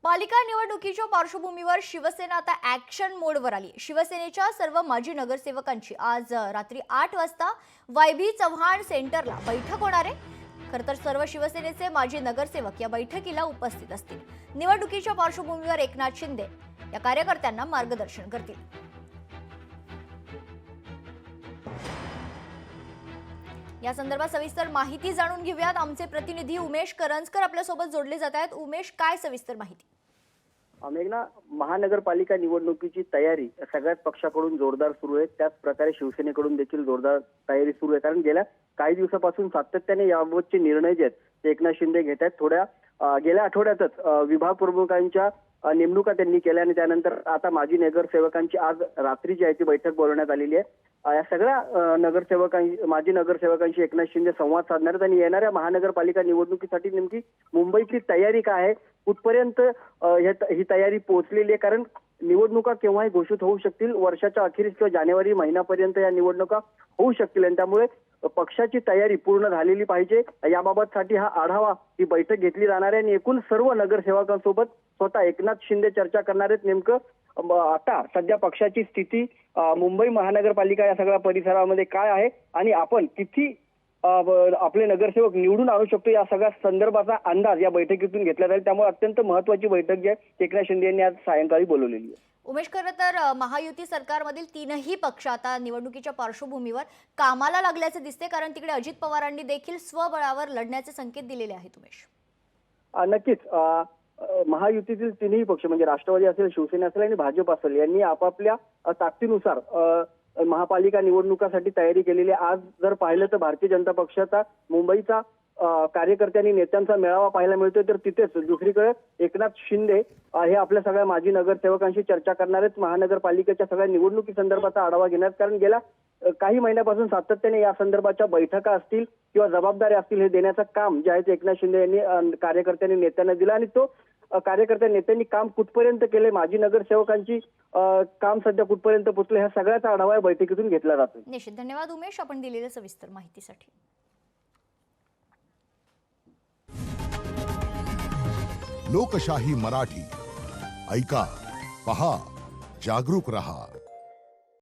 पालिका निवडणुकीच्या पार्श्वभूमीवर शिवसेना आता ॲक्शन मोडवर आली। शिवसेनेच्या सर्व माजी नगरसेवकांची आज रात्री 8 वाजता वायबी चव्हाण सेंटरला बैठक होणार आहे। खरं तर सर्व शिवसेनेचे माजी नगरसेवक या बैठकीला उपस्थित असतील। निवडणुकीच्या पार्श्वभूमीवर एकनाथ शिंदे या कार्यकर्त्यांना मार्गदर्शन करतील। या संदर्भात सविस्तर माहिती जाणून घेऊयात। आमचे प्रतिनिधी उमेश करंजकर आपल्या सोबत जोडले जात आहेत। उमेश, काय सविस्तर माहिती? मेघना, महानगरपालिका निवडणुकीची तयारी सगळ्याच पक्षाकडून जोरदार सुरू आहे। त्याच प्रकारे शिवसेनेकडून देखील जोरदार तयारी सुरू आहे, कारण गेल्या काही दिवसापासून सातत्याने याबाबतचे निर्णय जे आहेत ते एकनाथ शिंदे घेत आहेत। गेल्या आठवड्यातच विभाग प्रमुखांच्या नेमणुका त्यांनी केल्या आणि त्यानंतर आता माजी नगरसेवकांची आज रात्री जी आहे ती बैठक बोलवण्यात आलेली आहे। या सगळ्या माजी नगरसेवकांशी एकनाथ शिंदे संवाद साधणार आहेत आणि येणाऱ्या महानगरपालिका निवडणुकीसाठी नेमकी मुंबईची तयारी काय आहे, कुठपर्यंत ही तयारी पोहोचलेली आहे, कारण निवडणुका केव्हाही घोषित होऊ शकतील। वर्षाच्या अखेरीस किंवा जानेवारी महिन्यापर्यंत या निवडणुका होऊ शकतील आणि त्यामुळे पक्षाची तयारी पूर्ण झालेली पाहिजे। याबाबतसाठी हा आढावा ही बैठक घेतली जाणार आहे आणि एकूण सर्व नगरसेवकांसोबत स्वतः एकनाथ शिंदे चर्चा करणार आहेत। नेमकं आता सध्या पक्षाची स्थिती मुंबई महानगरपालिका या सगळ्या परिसरामध्ये काय आहे आणि आपण किती आपले नगरसेवक निवडून आणू शकतो या सगळ्या संदर्भाचा अंदाज या बैठकीतून घेतला जाईल। त्यामुळे अत्यंत महत्त्वाची बैठक जी आहे एकनाथ शिंदे यांनी आज सायंकाळी बोलवलेली आहे। उमेश, खरं तर महायुती सरकारमधील तीनही पक्ष आता निवडणुकीच्या पार्श्वभूमीवर कामाला लागल्याचे दिसते, कारण तिकडे अजित पवारांनी देखील स्वबळावर लढण्याचे संकेत दिलेले आहेत। उमेश, नक्कीच महायुतीतील तिन्ही पक्ष म्हणजे राष्ट्रवादी असेल, शिवसेना असेल आणि भाजप असेल यांनी आपापल्या ताकदीनुसार महापालिका निवडणुकासाठी तयारी केलेली आहे। आज जर पाहिलं तर भारतीय जनता पक्षाचा मुंबईचा कार्यकर्त्यांनी नेत्यांचा मेळावा पाहायला मिळतोय, तर तिथेच दुसरीकडे एकनाथ शिंदे हे आपल्या सगळ्या माजी नगरसेवकांशी चर्चा करणार आहेत। महानगरपालिकेच्या सगळ्या निवडणुकी संदर्भाचा आढावा घेणार, कारण गेल्या काही महिन्यापासून सातत्याने या संदर्भाच्या बैठका असतील किंवा जबाबदाऱ्या असतील हे देण्याचं काम जे आहे ते एकनाथ शिंदे यांनी कार्यकर्त्यांनी नेत्यांना दिलं आणि तो कार्यकर्त्या नेत्यांनी काम कुठपर्यंत केले, माजी नगरसेवकांची काम सध्या कुठपर्यंत पोहोचले, ह्या सगळ्याचा आढावा या बैठकीतून घेतला जातो। निश्चित धन्यवाद उमेश, आपण दिलेल्या सविस्तर माहितीसाठी। लोकशाही मराठी ऐका, पहा, जागरूक रहा।